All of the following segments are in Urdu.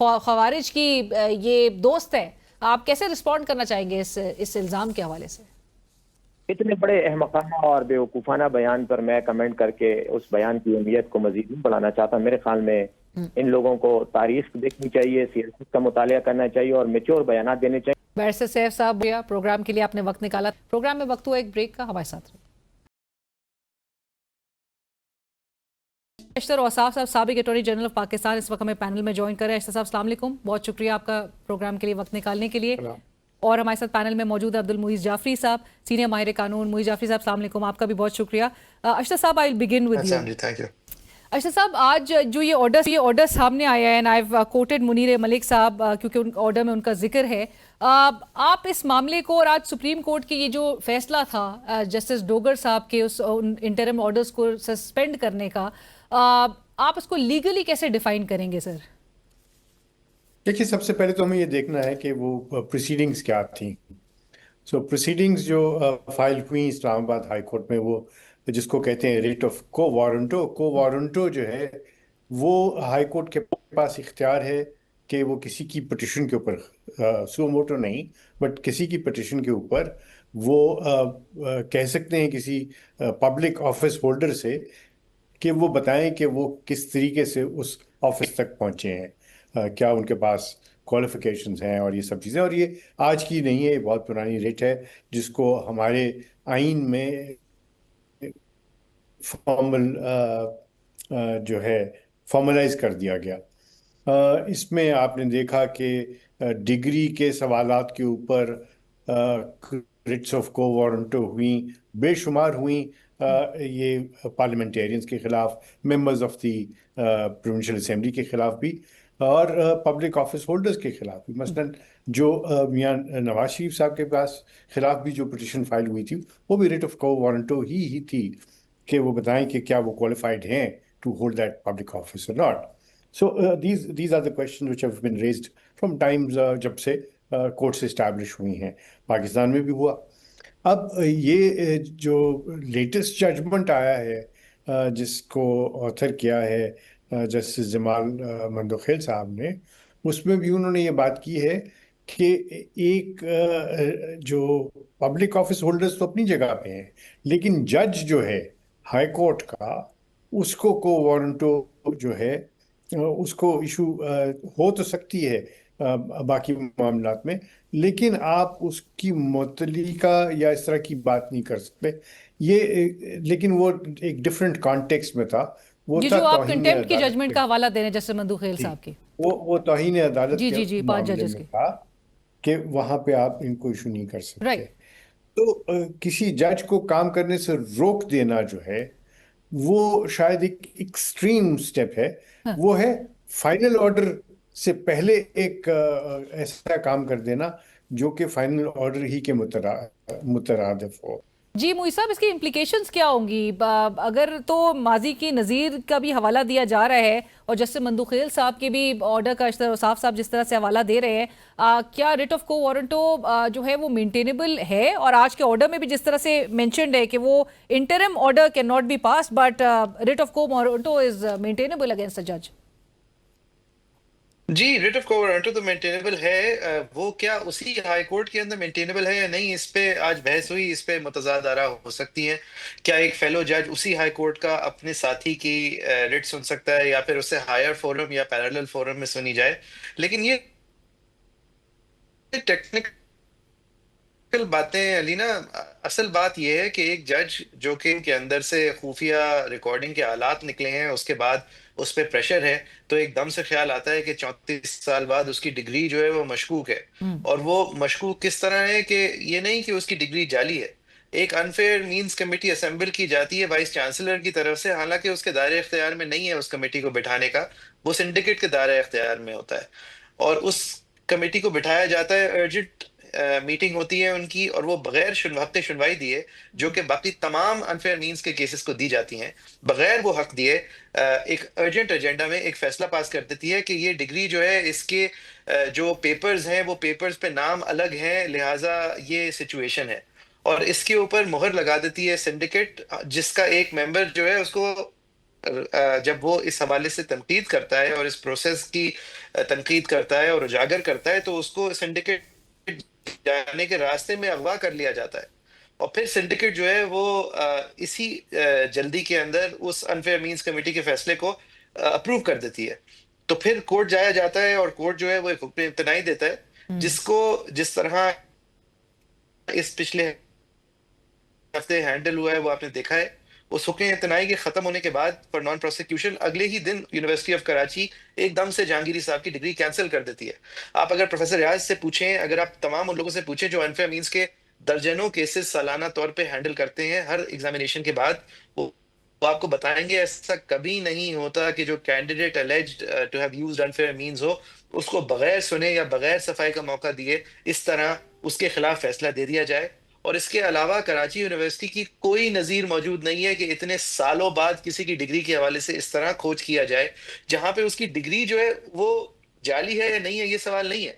خوارج کی یہ دوست ہے. آپ کیسے رسپونڈ کرنا چاہیں گے اس الزام کے حوالے سے؟ اتنے بڑے احمقانہ اور بیوقوفانہ بیان پر میں کمنٹ کر کے اس بیان کی اہمیت کو مزید نہیں بڑھانا چاہتا. میرے خیال میں ان لوگوں کو تاریخ دیکھنی چاہیے, سیاست کا مطالعہ کرنا چاہیے اور میچور بیانات دینے چاہیے. بیرسٹر سیف صاحب, پروگرام کے لیے آپ نے وقت نکالا. پروگرام میں وقت ہوا ایک بریک کا, ہمارے ساتھ رہے. اشتر اوصاف صاحب, سابق اٹارنی جنرل آف پاکستان, اس وقت ہمیں پینل میں جوائن کر رہے ہیں. اشتر صاحب السلام علیکم, بہت شکریہ آپ کا پروگرام کے لیے وقت نکالنے کے لیے. اور ہمارے ساتھ پینل میں موجود ہے عبد المعیز جعفری صاحب, سینئر ماہر قانون. معیز جعفری صاحب السلام علیکم, آپ کا بھی بہت شکریہ. اشتر صاحب, آئی ول بگن ود یو. اشتر صاحب, آج جو یہ آرڈر سامنے آیا ہے, and I have quoted Munir Malik صاحب کیونکہ ان آرڈر میں ان کا ذکر ہے, آپ اس معاملے کو, اور آج سپریم کورٹ کے یہ جو فیصلہ تھا جسٹس ڈوگر صاحب کے اس انٹرم آرڈرز کو سسپینڈ کرنے کا, آپ اس کو لیگلی کیسے ڈیفائن کریں گے سر؟ دیکھیے, سب سے پہلے تو ہمیں یہ دیکھنا ہے کہ وہ پروسیڈنگز کیا تھیں. سو پروسیڈنگز جو فائل ہوئیں اسلام آباد ہائی کورٹ میں, وہ جس کو کہتے ہیں ریٹ آف کو وارنٹو جو ہے, وہ ہائی کورٹ کے پاس اختیار ہے کہ وہ کسی کی پٹیشن کے اوپر, سو موٹو نہیں بٹ کسی کی پٹیشن کے اوپر وہ کہہ سکتے ہیں کسی پبلک آفس ہولڈر سے کہ وہ بتائیں کہ وہ کس طریقے سے اس آفس تک پہنچے ہیں, کیا ان کے پاس کوالیفیکیشنز ہیں اور یہ سب چیزیں. اور یہ آج کی نہیں ہے, یہ بہت پرانی ریٹ ہے جس کو ہمارے آئین میں جو ہے فارملائز کر دیا گیا. اس میں آپ نے دیکھا کہ ڈگری کے سوالات کے اوپر ریٹس آف کو وارنٹو ہوئیں, بے شمار ہوئیں, یہ پارلیمنٹیرینز کے خلاف, members of the provincial assembly کے خلاف بھی, اور پبلک آفس ہولڈرز کے خلاف بھی. مثلاً جو میاں نواز شریف صاحب کے پاس خلاف بھی جو پٹیشن فائل ہوئی تھی, وہ بھی ریٹ آف کو وارنٹو ہی تھی کہ وہ بتائیں کہ کیا وہ کوالیفائڈ ہیں to hold that public office اور not. So these are the question which have been raised from times جب سے کورٹس اسٹیبلش ہوئی ہیں. پاکستان میں بھی ہوا. اب یہ جو لیٹسٹ ججمنٹ آیا ہے جس کو آتھر کیا ہے جسٹس جمال مندوخیل صاحب نے, اس میں بھی انہوں نے یہ بات کی ہے کہ ایک جو پبلک آفس ہولڈرز تو اپنی جگہ پہ ہیں, لیکن جج جو ہے ہائی کورٹ کا, اس کو وارنٹو جو ہے اس کو ایشو ہو تو سکتی ہے باقی معاملات میں, لیکن آپ اس کی متعلقہ یا اس طرح کی بات نہیں کر سکتے. یہ لیکن وہ ایک ڈفرینٹ کانٹیکسٹ میں تھا. وہ جو آپ کنٹیمپٹ کی ججمنٹ کا حوالہ دے رہے ہیں جسٹس مندوخیل صاحب کی, وہ توہین عدالت جی 5 ججز کے تھا کہ وہاں پہ آپ ان کو ایشو نہیں کر سکتے. تو کسی جج کو کام کرنے سے روک دینا جو ہے وہ شاید ایک ایکسٹریم سٹیپ ہے. وہ ہے فائنل آرڈر سے پہلے ایک ایسا کام کر دینا جو کہ فائنل آرڈر ہی کے مترادف ہو. جی معیز صاحب, اس کی امپلیکیشنز کیا ہوں گی؟ اگر تو ماضی کی نظیر کا بھی حوالہ دیا جا رہا ہے اور جسٹس مندوخیل صاحب کے بھی آرڈر کا اشتر اوصاف صاحب جس طرح سے حوالہ دے رہے ہیں, کیا ریٹ آف کو وارنٹو جو ہے وہ مینٹینیبل ہے؟ اور آج کے آرڈر میں بھی جس طرح سے مینشنڈ ہے کہ وہ interim order can not be pass but writ of quo warranto is maintainable against a جج. جی, ریٹ آف کو وارنٹو تو مینٹینیبل ہے. وہ کیا اسی ہائی کورٹ کے اندر مینٹینیبل ہے یا نہیں, اس پہ آج بحث ہوئی, اس پہ متضاد آراء ہو سکتی ہیں. کیا ایک فیلو جج اسی ہائی کورٹ کا اپنے ساتھی کی ریٹ سن سکتا ہے یا پھر اسے ہائر فورم یا پیرالل فورم میں سنی جائے؟ لیکن یہ ٹیکنیکل باتیں علی نا, اصل بات یہ ہے کہ ایک جج جو کہ ان کے اندر سے خفیہ ریکارڈنگ کے آلات نکلے ہیں, اس کے بعد اس پہ پریشر ہے, تو ایک دم سے خیال آتا ہے کہ 34 سال بعد اس کی ڈگری جو ہے وہ مشکوک ہے. اور وہ مشکوک کس طرح ہے کہ یہ نہیں کہ اس کی ڈگری جعلی ہے. ایک انفیئر مینز کمیٹی اسمبل کی جاتی ہے وائس چانسلر کی طرف سے, حالانکہ اس کے دائرۂ اختیار میں نہیں ہے اس کمیٹی کو بٹھانے کا, وہ سنڈیکیٹ کے دائرۂ اختیار میں ہوتا ہے. اور اس کمیٹی کو بٹھایا جاتا ہے, ارجنٹ میٹنگ ہوتی ہے ان کی, اور وہ بغیر ہفتے سنوائی دیے, جو کہ باقی تمام انفیئر مینز کے کیسز کو دی جاتی ہیں, بغیر وہ حق دیے ایک ارجنٹ ایجنڈا میں ایک فیصلہ پاس کر دیتی ہے کہ یہ ڈگری جو ہے اس کے جو پیپرز ہیں وہ پیپرز پہ نام الگ ہیں, لہٰذا یہ سچویشن ہے. اور اس کے اوپر مہر لگا دیتی ہے سنڈیکیٹ, جس کا ایک ممبر جو ہے اس کو جب وہ اس حوالے سے تنقید کرتا ہے اور اس پروسیس کی تنقید کرتا ہے اور اجاگر کرتا ہے تو اس کو سنڈیکیٹ جانے کے راستے میں اغوا کر لیا جاتا ہے، اور پھر سنڈیکیٹ جو ہے وہ اسی جلدی کے اندر اس انفیئر مینز کمیٹی کے فیصلے کو اپروو کر دیتی ہے، تو پھر کورٹ جایا جاتا ہے اور کورٹ جو ہے وہ ایک حکم امتناعی دیتا ہے، جس طرح اس پچھلے ہفتے ہینڈل ہوا ہے وہ آپ نے دیکھا ہے۔ اس حکم امتناعی کے ختم ہونے کے بعد فار نان پروسیکیوشن اگلے ہی دن یونیورسٹی آف کراچی ایک دم سے جہانگیری صاحب کی ڈگری کینسل کر دیتی ہے۔ آپ اگر پروفیسر ریاض سے پوچھیں، اگر آپ تمام ان لوگوں سے پوچھیں جو انفیئر مینز کے درجنوں کیسز سالانہ طور پہ ہینڈل کرتے ہیں ہر ایگزامینیشن کے بعد، وہ آپ کو بتائیں گے ایسا کبھی نہیں ہوتا کہ جو candidate alleged to have used unfair means ہو اس کو بغیر سنے یا بغیر صفائی کا موقع دیے اس طرح اس کے خلاف فیصلہ دے دیا جائے۔ اور اس کے علاوہ کراچی یونیورسٹی کی کوئی نظیر موجود نہیں ہے کہ اتنے سالوں بعد کسی کی ڈگری کے حوالے سے اس طرح کھوج کیا جائے جہاں پہ اس کی ڈگری جو ہے وہ جعلی ہے یا نہیں ہے۔ یہ سوال نہیں ہے،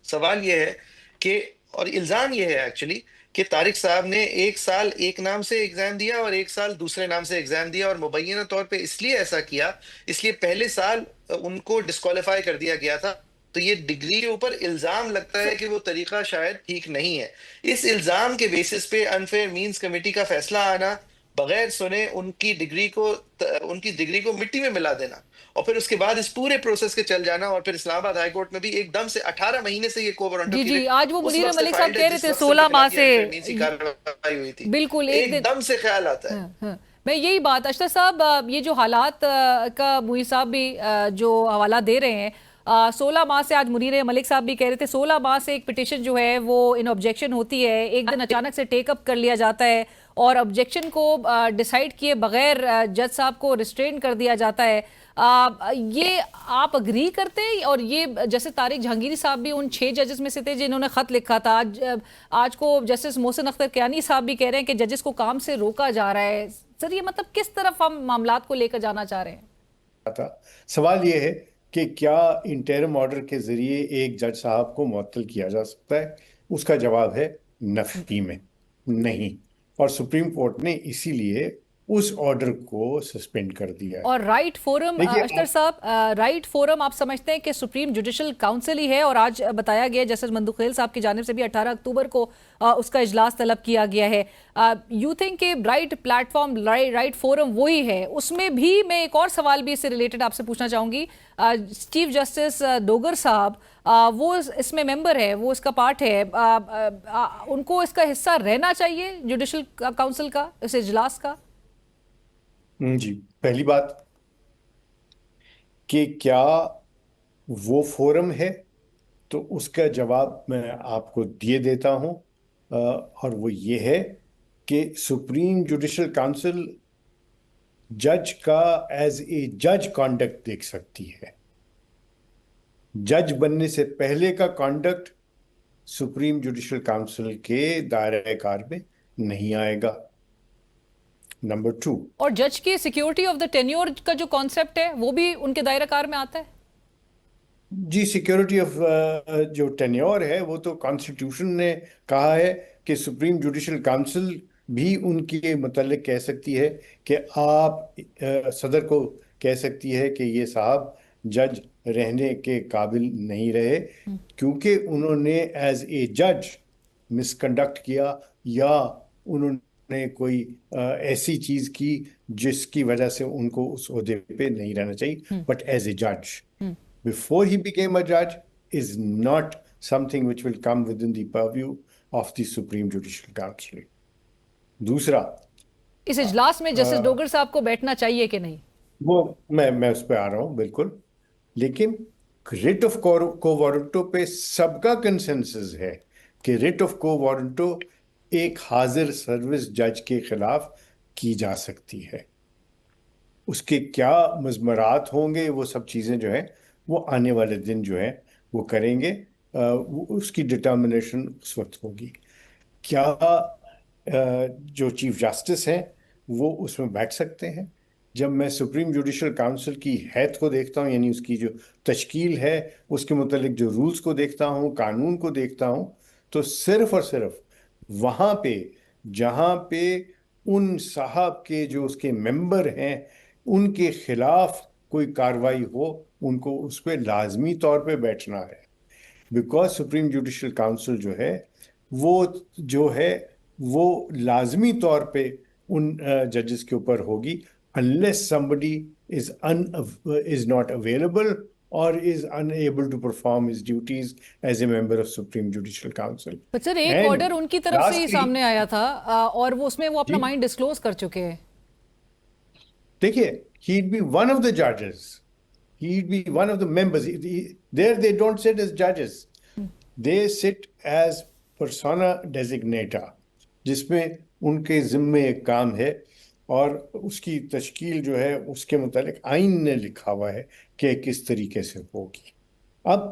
سوال یہ ہے کہ، اور الزام یہ ہے ایکچولی کہ طارق صاحب نے ایک سال ایک نام سے ایگزام دیا اور ایک سال دوسرے نام سے ایگزام دیا، اور مبینہ طور پہ اس لیے ایسا کیا، اس لیے پہلے سال ان کو ڈسکوالیفائی کر دیا گیا تھا۔ تو یہ ڈگری کے اوپر الزام لگتا ہے کہ وہ طریقہ شاید ٹھیک نہیں ہے۔ اس الزام کے بیسس پہ انفیئر مینز کمیٹی کا فیصلہ آنا، بغیر سنے ان کی ڈگری کو مٹی میں ملا دینا، اور پھر اس کے بعد اس پورے پروسیس کے چل جانا، اور پھر اسلام آباد ہائی کورٹ میں بھی ایک دم سے 18 مہینے سے یہ کو وارنٹو جی آج وہ منیر ملک صاحب کہہ رہے تھے 16 ماہ سے بالکل ایک دم سے خیال آتا ہے۔ میں یہی بات اشرف صاحب، یہ جو حالات کا موئی صاحب بھی جو حوالہ دے رہے ہیں، 16 ماہ سے، آج منیر ملک صاحب بھی کہہ رہے تھے 16 ماہ سے ایک پٹیشن جو ہے وہ ان آبجیکشن ہوتی ہے، ایک دن اچانک سے ٹیک اپ کر لیا جاتا ہے اور آبجیکشن کو ڈیسائیڈ کیے بغیر جج صاحب کو ریسٹرین کر دیا جاتا ہے۔ یہ آپ اگری کرتے ہیں؟ اور یہ جیسے طارق جہانگیری صاحب بھی ان 6 ججز میں سے تھے جنہوں نے خط لکھا تھا، آج کو جسٹس محسن اختر کیانی صاحب بھی کہہ رہے ہیں کہ ججز کو کام سے روکا جا رہا ہے۔ سر یہ مطلب کس طرف ہم معاملات کو لے کر جانا چاہ رہے ہیں؟ سوال یہ ہے کہ کیا انٹرم آرڈر کے ذریعے ایک جج صاحب کو معطل کیا جا سکتا ہے؟ اس کا جواب ہے نفی میں نہیں، اور سپریم کورٹ نے اسی لیے اس آرڈر کو سسپینڈ کر دیا ہے۔ اور رائٹ فورم اشتر صاحب، رائٹ فورم آپ سمجھتے ہیں کہ سپریم جوڈیشل کاؤنسل ہی ہے؟ اور آج بتایا گیا جسٹس مندوخیل صاحب کی جانب سے بھی 18 اکتوبر کو اس کا اجلاس طلب کیا گیا ہے۔ یو تھنک کہ right plate form, right forum وہی ہے؟ اس میں بھی میں ایک اور سوال بھی اس سے ریلیٹڈ آپ سے پوچھنا چاہوں گی، چیف جسٹس ڈوگر صاحب وہ اس میں ممبر ہے، وہ اس کا پارٹ ہے، ان کو اس کا حصہ رہنا چاہیے جوڈیشل کاؤنسل کا، اس اجلاس کا؟ جی، پہلی بات کہ کیا وہ فورم ہے، تو اس کا جواب میں آپ کو دیے دیتا ہوں، اور وہ یہ ہے کہ سپریم جوڈیشل کاؤنسل جج کا ایز اے جج کانڈکٹ دیکھ سکتی ہے۔ جج بننے سے پہلے کا کانڈکٹ سپریم جوڈیشل کاؤنسل کے دائرہ کار میں نہیں آئے گا۔ نمبر 2، اور جج کی سیکیورٹی آف دا ٹینیور کا جو کانسیپٹ ہے وہ بھی ان کے دائرہ کار میں آتا ہے؟ جی، سیکیورٹی آف جو ٹینیور ہے وہ تو کانسٹیٹیوشن نے کہا ہے کہ سپریم جوڈیشل کاؤنسل بھی ان کے متعلق کہہ سکتی ہے کہ آپ صدر کو کہہ سکتی ہے کہ یہ صاحب جج رہنے کے قابل نہیں رہے کیونکہ انہوں نے ایز اے جج مس کنڈکٹ کیا، یا انہوں نے کوئی ایسی چیز کی جس کی وجہ سے ان کو اس عہدے پہ نہیں رہنا چاہیے۔ بٹ ایز اے جج before he became a judge is not something which will come within the purview of the Supreme Judicial Council. دوسرا، اس اجلاس میں جسٹس ڈوگر صاحب کو بیٹھنا چاہیے کہ نہیں؟ وہ میں اس پہ آ رہا ہوں بالکل، لیکن ریٹ آف کو وارنٹو پہ سب کا کنسنسس ہے کہ ریٹ آف کو وارنٹو ایک حاضر سروس جج کے خلاف کی جا سکتی ہے۔ اس کے کیا مضمرات ہوں گے، وہ سب چیزیں جو ہیں وہ آنے والے دن جو ہے وہ کریں گے، اس کی ڈٹرمنیشن اس وقت ہوگی۔ کیا جو چیف جسٹس ہیں وہ اس میں بیٹھ سکتے ہیں؟ جب میں سپریم جوڈیشل کاؤنسل کی حیثیت کو دیکھتا ہوں، یعنی اس کی جو تشکیل ہے، اس کے متعلق جو رولز کو دیکھتا ہوں، قانون کو دیکھتا ہوں، تو صرف اور صرف وہاں پہ جہاں پہ ان صاحب کے جو اس کے ممبر ہیں ان کے خلاف کوئی کاروائی ہو ان کو اس پہ لازمی طور پہ بیٹھنا ہے، بیکاز سپریم جوڈیشل کاؤنسل جو ہے وہ لازمی طور پہ ان ججز کے اوپر ہوگی unless somebody is not available or is unable to perform his duties as a member of Supreme Judicial Council. but sir ایک آرڈر ان کی طرف سے ہی سامنے آیا تھا اور وہ اس میں وہ اپنا مائنڈ ڈسکلوز کر چکے ہیں. دیکھیے he'd be one of the judges, he'd be one of the members. There they don't sit as judges, they sit as persona designata, جس میں ان کے ذمے ایک کام ہے اور اس کی تشکیل جو ہے اس کے متعلق آئین نے لکھا ہوا ہے کہ کس طریقے سے ہوگی. اب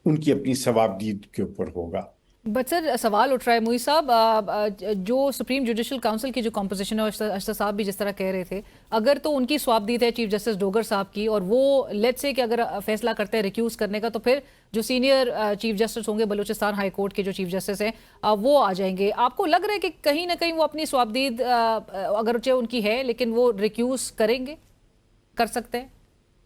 ان کی اپنی ثوابدید کے اوپر ہوگا. بٹ سر سوال اٹھ رہا ہے موئی صاحب، جو سپریم جوڈیشل کاؤنسل کی جو کمپوزیشن ہے، اشرف صاحب بھی جس طرح کہہ رہے تھے، اگر تو ان کی سوابدید ہے چیف جسٹس ڈوگر صاحب کی، اور وہ لیٹ سے کہ اگر فیصلہ کرتے ہیں ریکیوز کرنے کا، تو پھر جو سینئر چیف جسٹس ہوں گے بلوچستان ہائی کورٹ کے جو چیف جسٹس ہیں وہ آ جائیں گے. آپ کو لگ رہا ہے کہ کہیں نہ کہیں وہ اپنی سوابدید اگرچہ ان کی ہے لیکن وہ ریکیوز کریں گے، کر سکتے ہیں؟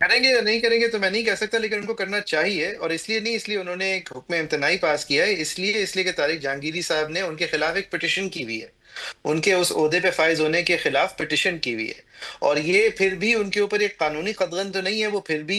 کریں گے یا نہیں کریں گے تو میں نہیں کہہ سکتا، لیکن ان کو کرنا چاہیے. اور اس لیے انہوں نے ایک حکم امتناعی پاس کیا ہے، اس لیے کہ طارق جہانگیری صاحب نے ان کے خلاف ایک پٹیشن کی ہوئی ہے، ان کے اس عہدے پہ فائز ہونے کے خلاف پٹیشن کی ہوئی ہے. اور یہ پھر بھی ان کے اوپر ایک قانونی قدغن تو نہیں ہے، وہ پھر بھی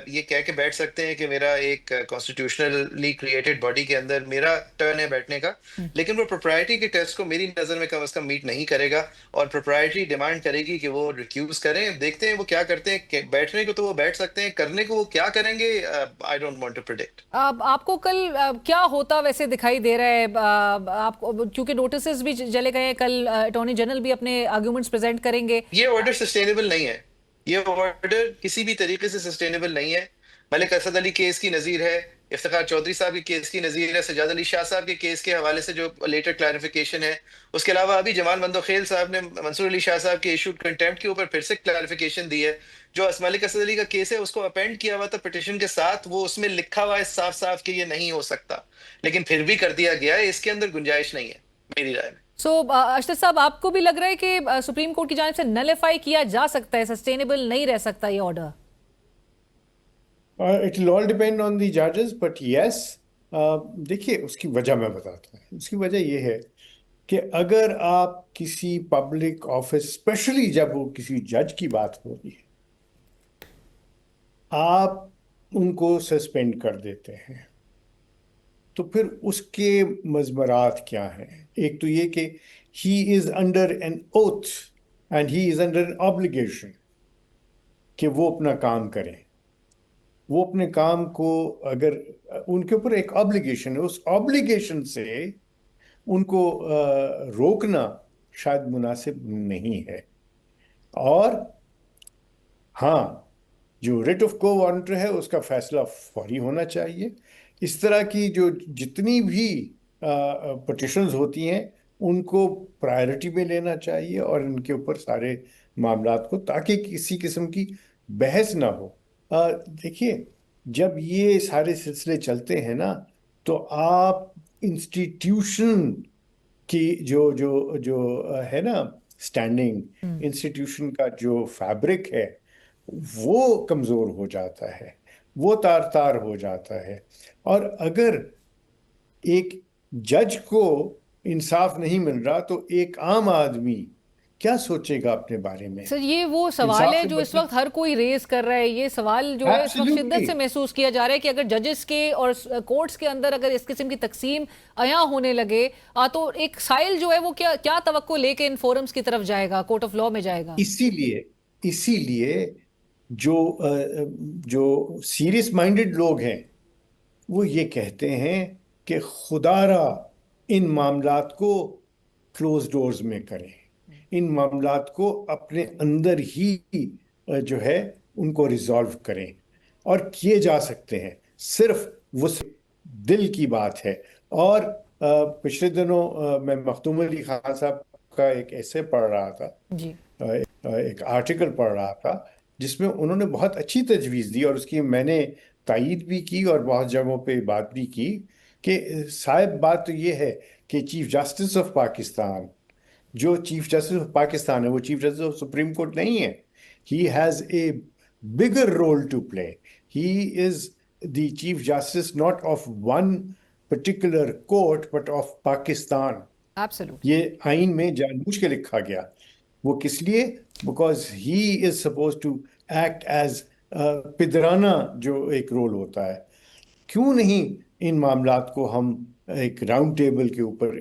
یہ کہہ کے بیٹھ سکتے ہیں کہ میرا ایک کانسٹیٹیوشنلی کریٹڈ باڈی کے اندر میرا ٹرن ہے بیٹھنے کا، لیکن وہ پروپرائٹی کے ٹیسٹ کو میری نظر میں کم از کم میٹ نہیں کرے گا، اور پروپرائٹی ڈیمانڈ کرے گی کہ وہ ریکیوز کریں. دیکھتے ہیں وہ کیا کرتے ہیں. بیٹھنے کو تو وہ بیٹھ سکتے ہیں، کرنے کو وہ کیا کریں گے I don't want to predict. آپ کو کل کیا ہوتا ویسے دکھائی دے رہا ہے؟ آپ کو کیونکہ نوٹسز بھی چلے گئے ہیں، کل اٹارنی جنرل بھی اپنے آرگیومنٹس پریزنٹ کریں گے. یہ آرڈر سسٹینیبل نہیں ہے، یہ آرڈر کسی بھی طریقے سے سسٹینیبل نہیں ہے. ملک اسد علی کیس کی نظیر ہے، افتخار چودھری صاحب کے کیس کی نظیر ہے، سجاد علی شاہ صاحب کے کیس کے حوالے سے جو لیٹر کلیریفیکیشن ہے. اس کے علاوہ ابھی جمال مندوخیل صاحب نے منصور علی شاہ صاحب کے ایشوڈ کنٹیمپٹ کے اوپر پھر سے کلیریفیکیشن دی ہے. جو ملک اسد علی کا کیس ہے اس کو اپینڈ کیا ہوا تھا پٹیشن کے ساتھ، وہ اس میں لکھا ہوا ہے صاف صاف کہ یہ نہیں ہو سکتا، لیکن پھر بھی کر دیا گیا ہے. اس کے اندر گنجائش نہیں ہے میری رائے میں. سو اشرف صاحب، آپ کو بھی لگ رہا ہے کہ سپریم کورٹ کی جانب سے نلیفائی کیا جا سکتا ہے، سسٹینیبل نہیں رہ سکتا یہ order? It will all depend on the judges, but yes, دیکھیے اس کی وجہ میں بتاتا ہوں. اس کی وجہ یہ ہے کہ اگر آپ کسی پبلک آفس، اسپیشلی جب وہ کسی جج کی بات ہو رہی ہے، آپ ان کو سسپینڈ کر دیتے ہیں، تو پھر اس کے مضمرات کیا ہیں؟ ایک تو یہ کہ he is under an oath and he is under an obligation کہ وہ اپنا کام کریں. وہ اپنے کام کو اگر ان کے اوپر ایک obligation ہے، اس obligation سے ان کو روکنا شاید مناسب نہیں ہے. اور ہاں، جو ریٹ آف کو وارنٹ ہے اس کا فیصلہ فوری ہونا چاہیے. اس طرح کی جو جتنی بھی پٹیشنز ہوتی ہیں ان کو پرائرٹی میں لینا چاہیے اور ان کے اوپر سارے معاملات کو، تاکہ کسی قسم کی بحث نہ ہو. دیکھیے جب یہ سارے سلسلے چلتے ہیں نا، تو آپ انسٹیٹیوشن کی جو ہے نا اسٹینڈنگ، انسٹیٹیوشن کا جو فیبرک ہے وہ کمزور ہو جاتا ہے، وہ تار ہو جاتا ہے. اور اگر ایک جج کو انصاف نہیں مل رہا تو ایک عام آدمی کیا سوچے گا اپنے بارے میں؟ سر یہ وہ سوال ہے جو اس وقت ہر کوئی ریز کر رہا ہے. یہ سوال جو ہے اس وقت شدت سے محسوس کیا جا رہا ہے کہ اگر ججز کے اور کورٹس کے اندر اگر اس قسم کی تقسیم عیاں ہونے لگے تو ایک سائل جو ہے وہ کیا توقع لے کے ان فورمز کی طرف جائے گا، کورٹ آف لاء میں جائے گا. اسی لیے جو سیریس مائنڈڈ لوگ ہیں وہ یہ کہتے ہیں کہ خدا را ان معاملات کو کلوز ڈورز میں کریں، ان معاملات کو اپنے اندر ہی جو ہے ان کو ریزالو کریں. اور کیے جا سکتے ہیں، صرف وہ دل کی بات ہے. اور پچھلے دنوں میں مختوم علی خان صاحب کا ایک ایسے پڑھ رہا تھا، ایک آرٹیکل پڑھ رہا تھا جس میں انہوں نے بہت اچھی تجویز دی، اور اس کی میں نے تائید بھی کی اور بہت جگہوں پہ بات بھی کی کہ صاحب بات تو یہ ہے کہ چیف جسٹس آف پاکستان جو چیف جسٹس آف پاکستان ہے وہ chief justice of supreme court نہیں ہے. He has a bigger role to play. He is the chief justice not of one particular court but of Pakistan. Absolutely. یہ آئین میں جان بوجھ کے لکھا گیا. وہ کس لیے؟ Because he is supposed to act as پدرانہ جو ایک رول ہوتا ہے. کیوں نہیں ان معاملات کو ہم ایک راؤنڈ ٹیبل کے اوپر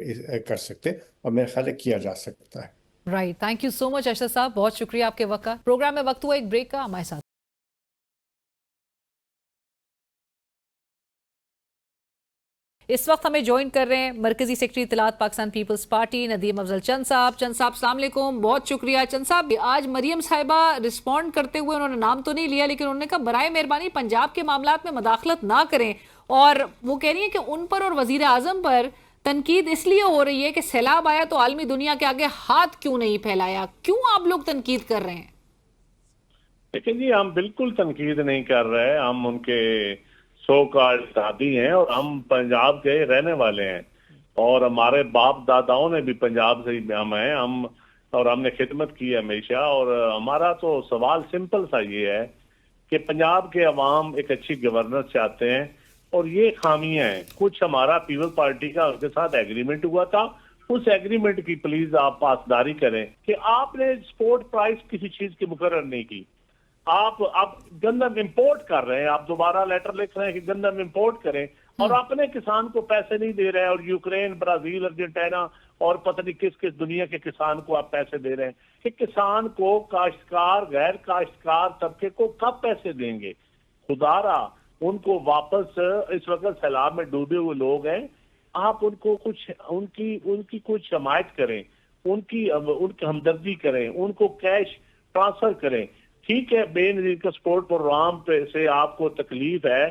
کر سکتے؟ اور میرے خیال ہے کیا جا سکتا ہے. رائٹ، تھینک یو سو مچ ارشد صاحب، بہت شکریہ آپ کے وقت کا. پروگرام میں وقت ہوا ایک بریک کا، ہمارے ساتھ اس وقت ہمیں جوائن کر رہے ہیں مرکزی سیکرٹری اطلاعات پاکستان پیپلز پارٹی ندیم افضل چند صاحب. چند صاحب السلام علیکم، بہت شکریہ. چند صاحب، آج مریم صاحبہ رسپونڈ کرتے ہوئے انہوں نے نام تو نہیں لیا لیکن انہوں نے کہا برائے مہربانی پنجاب کے معاملات میں مداخلت نہ کریں، اور وہ کہہ رہی ہیں کہ ان پر اور وزیر اعظم پر تنقید اس لیے ہو رہی ہے کہ سیلاب آیا تو عالمی دنیا کے آگے ہاتھ کیوں نہیں پھیلایا. کیوں آپ لوگ تنقید کر رہے ہیں؟ لیکن جی ہم بالکل تنقید نہیں کر رہے، ہم ان کے سو کارڈ ساتھی ہیں اور ہم پنجاب کے رہنے والے ہیں اور ہمارے باپ داداؤں نے بھی پنجاب سے ہی ہم نے خدمت کی ہے ہمیشہ. اور ہمارا تو سوال سمپل سا یہ ہے کہ پنجاب کے عوام ایک اچھی گورننس چاہتے ہیں اور یہ خامیاں ہیں. کچھ ہمارا پیپل پارٹی کا ان کے ساتھ ایگریمنٹ ہوا تھا، اس ایگریمنٹ کی پلیز آپ پاسداری کریں کہ آپ نے سپورٹ پرائس کسی چیز کی مقرر نہیں کی. آپ گندم امپورٹ کر رہے ہیں، آپ دوبارہ لیٹر لکھ رہے ہیں کہ گندم امپورٹ کریں اور اپنے کسان کو پیسے نہیں دے رہے ہیں، اور یوکرین، برازیل، ارجنٹینا اور پتہ نہیں کس کس دنیا کے کسان کو آپ پیسے دے رہے ہیں کہ کسان کو، کاشتکار، غیر کاشتکار طبقے کو کب پیسے دیں گے؟ خدا را ان کو واپس، اس وقت سیلاب میں ڈوبے ہوئے لوگ ہیں، آپ ان کو کچھ ان کی کچھ حمایت کریں، ان کی ہمدردی کریں، ان کو کیش ٹرانسفر کریں. ٹھیک ہے، بے نظیر کا سپورٹ پروگرام پہ سے آپ کو تکلیف ہے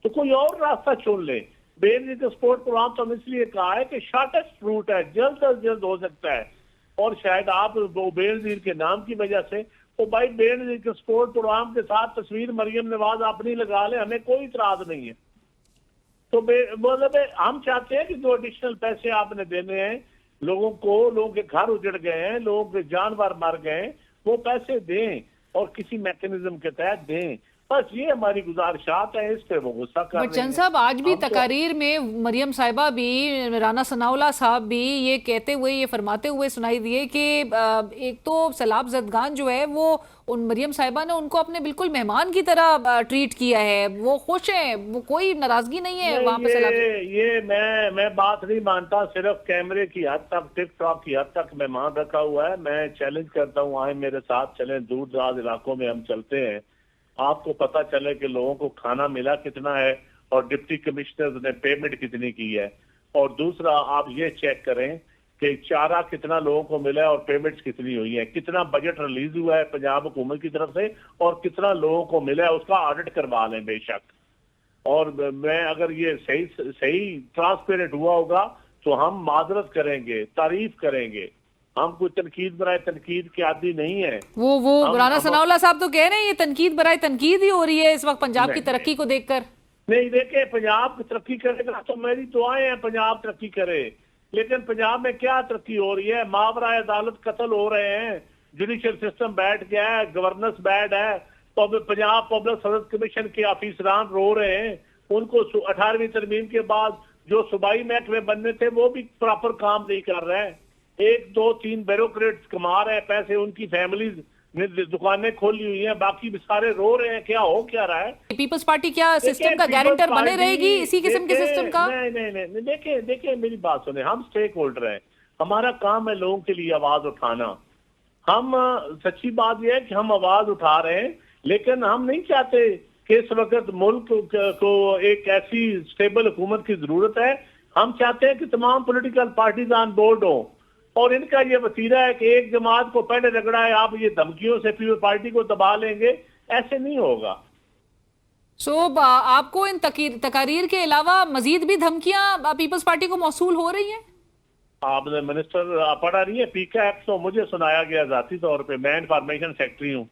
تو کوئی اور راستہ چن لیں. بے نظیر کا سپورٹ پروگرام تو ہم اس لیے کہا ہے کہ شارٹیسٹ روٹ ہے، جلد از جلد ہو سکتا ہے. اور شاید آپ وہ بے نظیر کے نام کی وجہ سے وہ بھائی بے نظیر کے سپورٹ پروگرام کے ساتھ تصویر مریم نواز اپنی لگا لیں، ہمیں کوئی اعتراض نہیں ہے. تو مطلب ہم چاہتے ہیں کہ جو ایڈیشنل پیسے آپ نے دینے ہیں لوگوں کے گھر اجڑ گئے ہیں، لوگوں کے جانور مر گئے ہیں، وہ پیسے دیں اور کسی میکنزم کے تحت دیں. بس یہ ہماری گزارشات ہیں، اس پہ وہ غصہ کر رہے ہیں. چند صاحب، آج بھی تقاریر میں مریم صاحبہ بھی، رانا ثناء اللہ صاحب بھی یہ کہتے ہوئے، یہ فرماتے ہوئے سنائی دیے کہ ایک تو سیلاب زدگان جو ہے وہ ان مریم صاحبہ نے ان کو اپنے بالکل مہمان کی طرح ٹریٹ کیا ہے، وہ خوش ہیں، وہ کوئی ناراضگی نہیں ہے وہاں پہ سیلاب. یہ میں بات نہیں مانتا، صرف کیمرے کی حد تک، ٹک ٹاک کی حد تک مہمان رکھا ہوا ہے. میں چیلنج کرتا ہوں آئیں میرے ساتھ چلیں، دور دراز علاقوں میں ہم چلتے ہیں، آپ کو پتہ چلے کہ لوگوں کو کھانا ملا کتنا ہے اور ڈپٹی کمشنرز نے پیمنٹ کتنی کی ہے. اور دوسرا آپ یہ چیک کریں کہ چارہ کتنا لوگوں کو ملا ہے اور پیمنٹس کتنی ہوئی ہیں، کتنا بجٹ ریلیز ہوا ہے پنجاب حکومت کی طرف سے اور کتنا لوگوں کو ملا ہے، اس کا آڈٹ کروا لیں بے شک. اور میں اگر یہ صحیح ٹرانسپیرنٹ ہوا ہوگا تو ہم معذرت کریں گے، تعریف کریں گے. ہم کوئی تنقید برائے تنقید کے عادی نہیں ہیں. وہ رانا ثناء اللہ صاحب تو کہہ رہے ہیں یہ تنقید برائے تنقید ہی ہو رہی ہے اس وقت پنجاب کی ترقی کو دیکھ کر. نہیں دیکھیں، پنجاب ترقی کرے گا تو میری دعائیں ہیں پنجاب ترقی کرے، لیکن پنجاب میں کیا ترقی ہو رہی ہے؟ ماورائے عدالت قتل ہو رہے ہیں، جوڈیشل سسٹم بیٹھ گیا ہے، گورننس بیڈ ہے. پنجاب پبلک سروس کمیشن کے آفیسران رو رہے ہیں، ان کو 18ویں ترمیم کے بعد جو صوبائی محکمے بننے تھے وہ بھی پراپر کام نہیں کر رہے ہیں. 1 2 3 بیوروکریٹس کما رہے ہیں پیسے، ان کی فیملیز نے دکانیں کھولی ہوئی ہیں، باقی بھی سارے رو رہے ہیں. کیا ہو کیا رہا ہے؟ پیپلز پارٹی کیا سسٹم کا گارنٹر بنے رہے گی اسی قسم کے سسٹم کا؟ نہیں، دیکھیں میری بات سنیں، ہم سٹیک ہولڈر ہیں، ہمارا کام ہے لوگوں کے لیے آواز اٹھانا. ہم سچی بات یہ ہے کہ ہم آواز اٹھا رہے ہیں، لیکن ہم نہیں چاہتے کہ اس وقت ملک کو ایک ایسی سٹیبل حکومت کی ضرورت ہے. ہم چاہتے ہیں کہ تمام پولیٹیکل پارٹیز آن بورڈ ہوں، اور ان کا یہ وسیلہ ہے کہ ایک جماعت کو پہلے رگڑا ہے، آپ یہ دھمکیوں سے پیپلز پارٹی کو دبا لیں گے، ایسے نہیں ہوگا. آپ کو ان تقاریر کے علاوہ مزید بھی دھمکیاں پیپلز پارٹی کو موصول ہو رہی ہیں؟ آپ نے منسٹر پڑھا رہی ہے پیکا ایکٹ تو مجھے سنایا گیا ذاتی طور پہ، میں انفارمیشن سیکرٹری ہوں.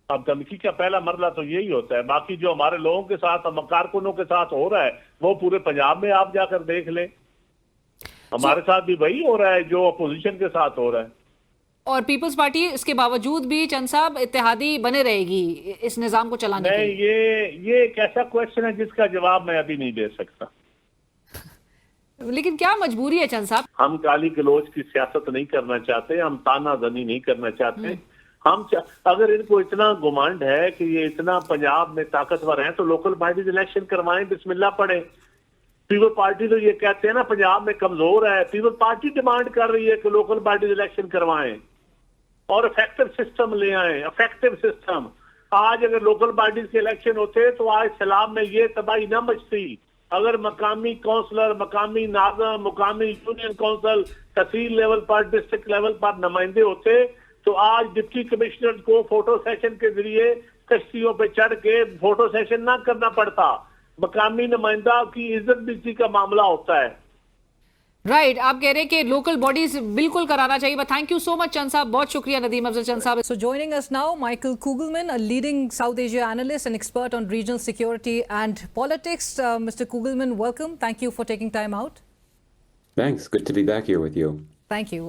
اب دھمکی کا پہلا مرحلہ تو یہی ہوتا ہے، باقی جو ہمارے لوگوں کے ساتھ، ہم کارکنوں کے ساتھ ہو رہا ہے وہ پورے پنجاب میں آپ جا کر دیکھ لیں. ہمارے ساتھ بھی وہی ہو رہا ہے جو اپوزیشن کے ساتھ ہو رہا ہے. اور پیپلز پارٹی اس کے باوجود بھی چند صاحب اتحادی بنے رہے گی اس نظام کو چلانے کے لیے. یہ ایک ایسا کویشچن ہے جس کا جواب میں ابھی نہیں دے سکتا. لیکن کیا مجبوری ہے چند صاحب؟ ہم گالی گلوچ کی سیاست نہیں کرنا چاہتے, ہم تانا زنی نہیں کرنا چاہتے. ہم اگر ان کو اتنا گمانڈ ہے کہ یہ اتنا پنجاب میں طاقتور ہیں تو لوکل باڈیز الیکشن کروائیں, بسم اللہ پڑھیں. پیپل پارٹی تو یہ کہتے ہیں نا پنجاب میں کمزور ہے, پیپل پارٹی ڈیمانڈ کر رہی ہے کہ لوکل باڈیز الیکشن کروائیں اور افیکٹو سسٹم لے آئیں, افیکٹو سسٹم. آج اگر لوکل باڈیز کے الیکشن ہوتے تو آج سیلاب میں یہ تباہی نہ مچتی. اگر مقامی کونسلر, مقامی ناظم, مقامی یونین کونسل, تحصیل لیول پر, ڈسٹرکٹ لیول پر نمائندے ہوتے تو آج ڈپٹی کمشنر کو فوٹو سیشن کے ذریعے کشتیوں پہ چڑھ کے فوٹو سیشن نہ کرنا پڑتا. مقامی نمائندہ کی عزت بھی کا معاملہ ہوتا ہے. رائٹ, آپ کہہ رہے ہیں کہ لوکل باڈیز بالکل کرانا چاہیے. بٹ تھینک یو سو مچ چند صاحب, بہت شکریہ ندیم افضل چند صاحب. So joining us now, Michael Kugelman, a leading South Asia analyst and expert on regional security and politics. Mr. Kugelman, welcome. Thank you for taking time out. Thanks. Good to be back here with you. Thank you.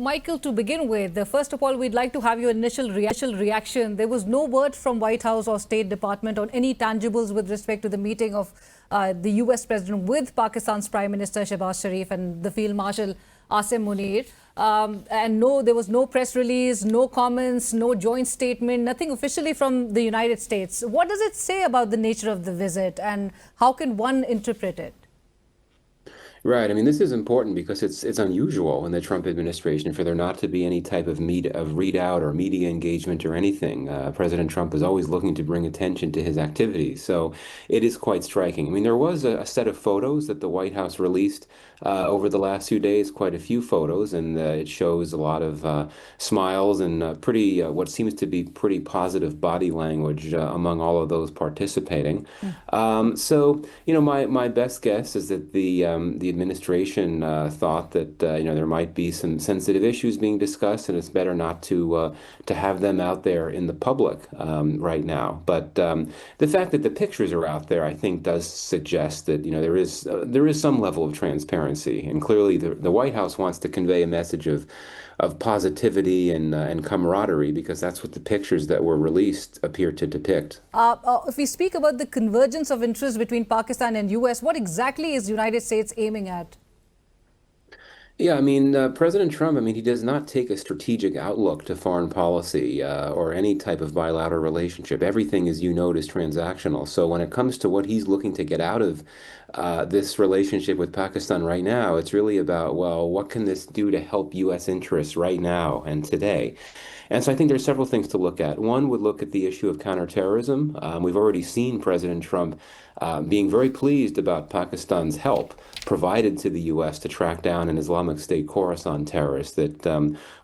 Michael, to begin with, first of all, we'd like to have your initial reaction. There was no word from White House or State Department on any tangibles with respect to the meeting of the US President with Pakistan's Prime Minister Shehbaz Sharif and the Field Marshal Asim Munir. And no, there was no press release, no comments, no joint statement, nothing officially from the United States. What does it say about the nature of the visit and how can one interpret it? Right. I mean, this is important because it's unusual in the Trump administration for there not to be any type of readout or media engagement or anything. President Trump is always looking to bring attention to his activities. So it is quite striking. I mean, there was a set of photos that the White House released over the last few days, quite a few photos, and it shows a lot of smiles and what seems to be pretty positive body language among all of those participating. So, my best guess is that the administration thought that there might be some sensitive issues being discussed, and it's better not to have them out there in the public right now. But the fact that the pictures are out there, I think, does suggest that there is some level of transparency, and clearly the White House wants to convey a message of positivity and camaraderie because that's what the pictures that were released appear to depict. If we speak about the convergence of interest between Pakistan and US, what exactly is the United States aiming at? Yeah, I mean, President Trump, he does not take a strategic outlook to foreign policy or any type of bilateral relationship. Everything, as you note, is transactional. So when it comes to what he's looking to get out of this relationship with Pakistan right now, it's really about, well, what can this do to help U.S. interests right now and today? And so I think there's several things to look at. One would look at the issue of counterterrorism. We've already seen President Trump being very pleased about Pakistan's help provided to the U.S. to track down an Islamic State Khorasan terrorist that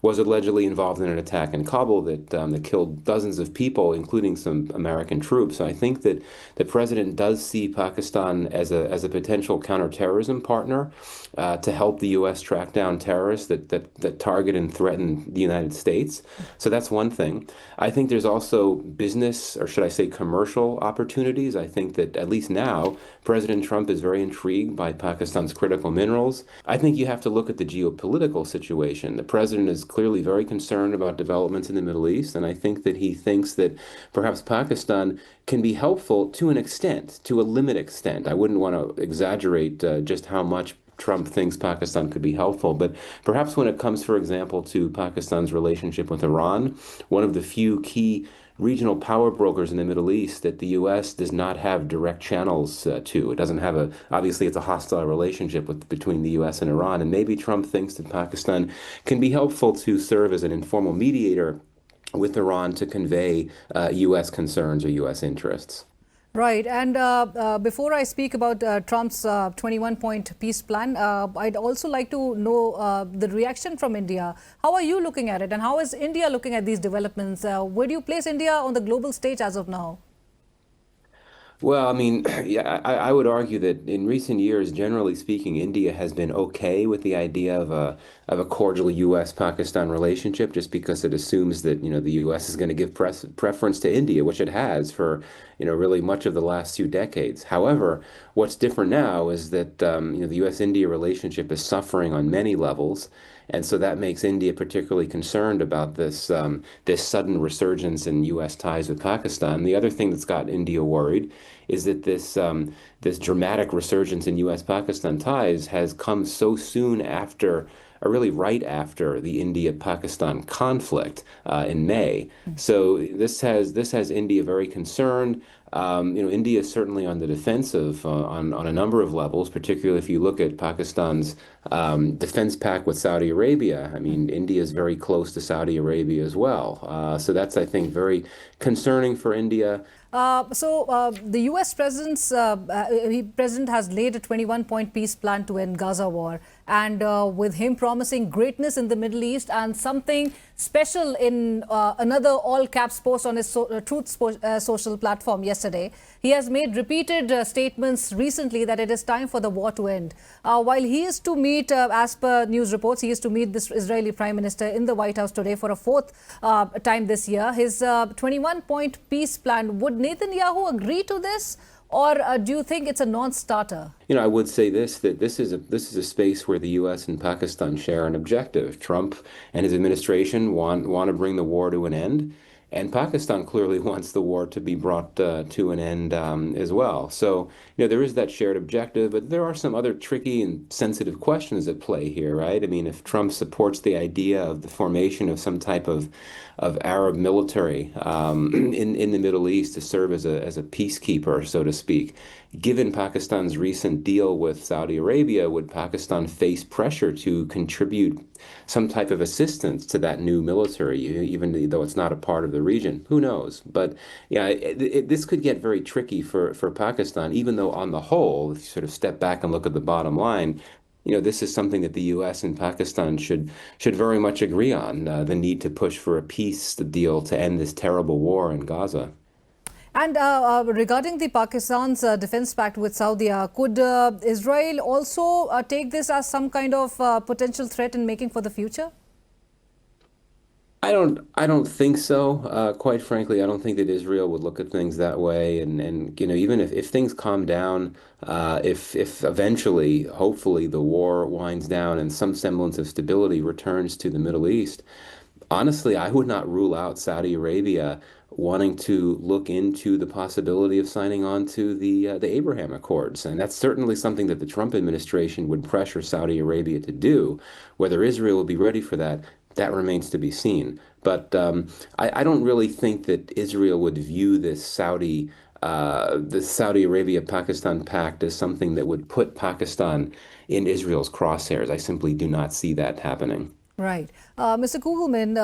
was allegedly involved in an attack in Kabul that killed dozens of people, including some American troops. So I think that the president does see Pakistan as a potential counterterrorism partner to help the U.S. track down terrorists that target and threaten the United States. So that's one thing. I think there's also business, or should I say commercial opportunities. I think that at least now, President Trump is very intrigued by Pakistan's critical minerals. I think you have to look at the geopolitical situation. The president is clearly very concerned about developments in the Middle East, and I think that he thinks that perhaps Pakistan can be helpful to an extent, to a limited extent. I wouldn't want to exaggerate just how much Trump thinks Pakistan could be helpful, but perhaps when it comes, for example, to Pakistan's relationship with Iran, one of the few key regional power brokers in the Middle East that the U.S. does not have direct channels to. It doesn't have obviously it's a hostile relationship between the U.S. and Iran, and maybe Trump thinks that Pakistan can be helpful to serve as an informal mediator with Iran to convey U.S. concerns or U.S. interests. Right. And before I speak about Trump's 21-point peace plan, I'd also like to know the reaction from India. How are you looking at it? And how is India looking at these developments? Where do you place India on the global stage as of now? Well, I mean, yeah, I would argue that in recent years, generally speaking, India has been okay with the idea of a cordial U.S.-Pakistan relationship, just because it assumes that, the U.S. is going to give preference to India, which it has for, really much of the last few decades. However, what's different now is that, the U.S.-India relationship is suffering on many levels. And so that makes India particularly concerned about this sudden resurgence in U.S. ties with Pakistan. The other thing that's got India worried is that this dramatic resurgence in U.S.-Pakistan ties has come so soon after, or really right after, the India-Pakistan conflict in May. So this has India very concerned. India is certainly on the defensive on a number of levels, particularly if you look at Pakistan's defense pact with Saudi Arabia. I mean, India is very close to Saudi Arabia as well. So that's, I think, very concerning for India. The U.S. president has laid a 21-point peace plan to end Gaza war, and with him promising greatness in the Middle East and something special in another all-caps post on his Truth social platform yesterday, he has made repeated statements recently that it is time for the war to end. While he is to meet, as per news reports, he is to meet this Israeli Prime Minister in the White House today for a fourth time this year. His 21-point peace plan, would Netanyahu agree to this, or do you think it's a non-starter? I would say that this is a space where the U.S. and Pakistan share an objective. Trump and his administration want to bring the war to an end, and Pakistan clearly wants the war to be brought to an end as well. So, there is that shared objective, but there are some other tricky and sensitive questions at play here, right? I mean, if Trump supports the idea of the formation of some type of Arab military in the Middle East to serve as a peacekeeper, so to speak, given Pakistan's recent deal with Saudi Arabia, would Pakistan face pressure to contribute some type of assistance to that new military, even though it's not a part of the region? Who knows? But yeah, this could get very tricky for Pakistan, even though on the whole, if you sort of step back and look at the bottom line, this is something that the U.S. and Pakistan should very much agree on, the need to push for a peace deal to end this terrible war in Gaza. And regarding the Pakistan's defense pact with Saudi, could Israel also take this as some kind of potential threat in making for the future? I don't think so. Quite frankly, I don't think that Israel would look at things that way. And even if things calm down, if eventually, hopefully, the war winds down and some semblance of stability returns to the Middle East, honestly, I would not rule out Saudi Arabia wanting to look into the possibility of signing on to the Abraham Accords. And that's certainly something that the Trump administration would pressure Saudi Arabia to do. Whether Israel will be ready for that remains to be seen. But I don't really think that Israel would view the Saudi Arabia-Pakistan pact as something that would put Pakistan in Israel's crosshairs. I simply do not see that happening. Right. Mr. Kugelman,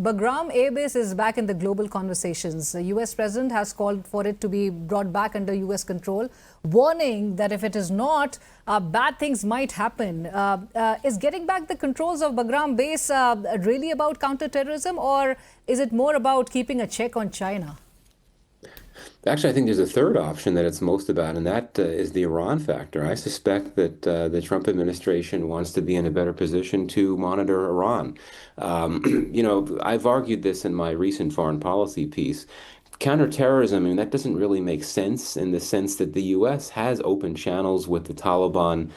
Bagram Air Base is back in the global conversations. The U.S. president has called for it to be brought back under U.S. control, warning that if it is not, bad things might happen. Is getting back the controls of Bagram Base really about counterterrorism, or is it more about keeping a check on China? Actually, I think there's a third option that it's most about, and that is the Iran factor. I suspect that the Trump administration wants to be in a better position to monitor Iran. I've argued this in my recent foreign policy piece. Counterterrorism, I mean, that doesn't really make sense in the sense that the U.S. has open channels with the Taliban,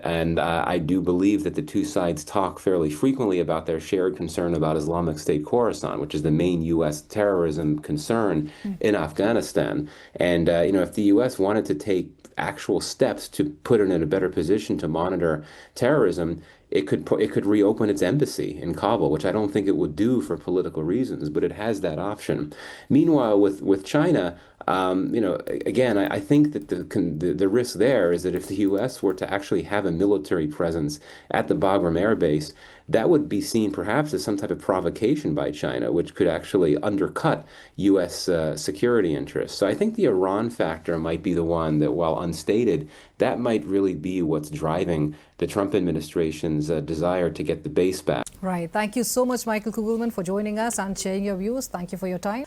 and I do believe that the two sides talk fairly frequently about their shared concern about Islamic State Khorasan, which is the main U.S. terrorism concern in Afghanistan. And, if the U.S. wanted to take actual steps to put it in a better position to monitor terrorism, it could reopen its embassy in Kabul, which I don't think it would do for political reasons, but it has that option. Meanwhile, with China, again, I think that the risk there is that if the U.S. were to actually have a military presence at the Bagram Air Base, that would be seen perhaps as some type of provocation by China, which could actually undercut U.S. security interests. So I think the Iran factor might be the one that, while unstated, that might really be what's driving the Trump administration's desire to get the base back. Right. Thank you so much, Michael Kugelman, for joining us and sharing your views. Thank you for your time.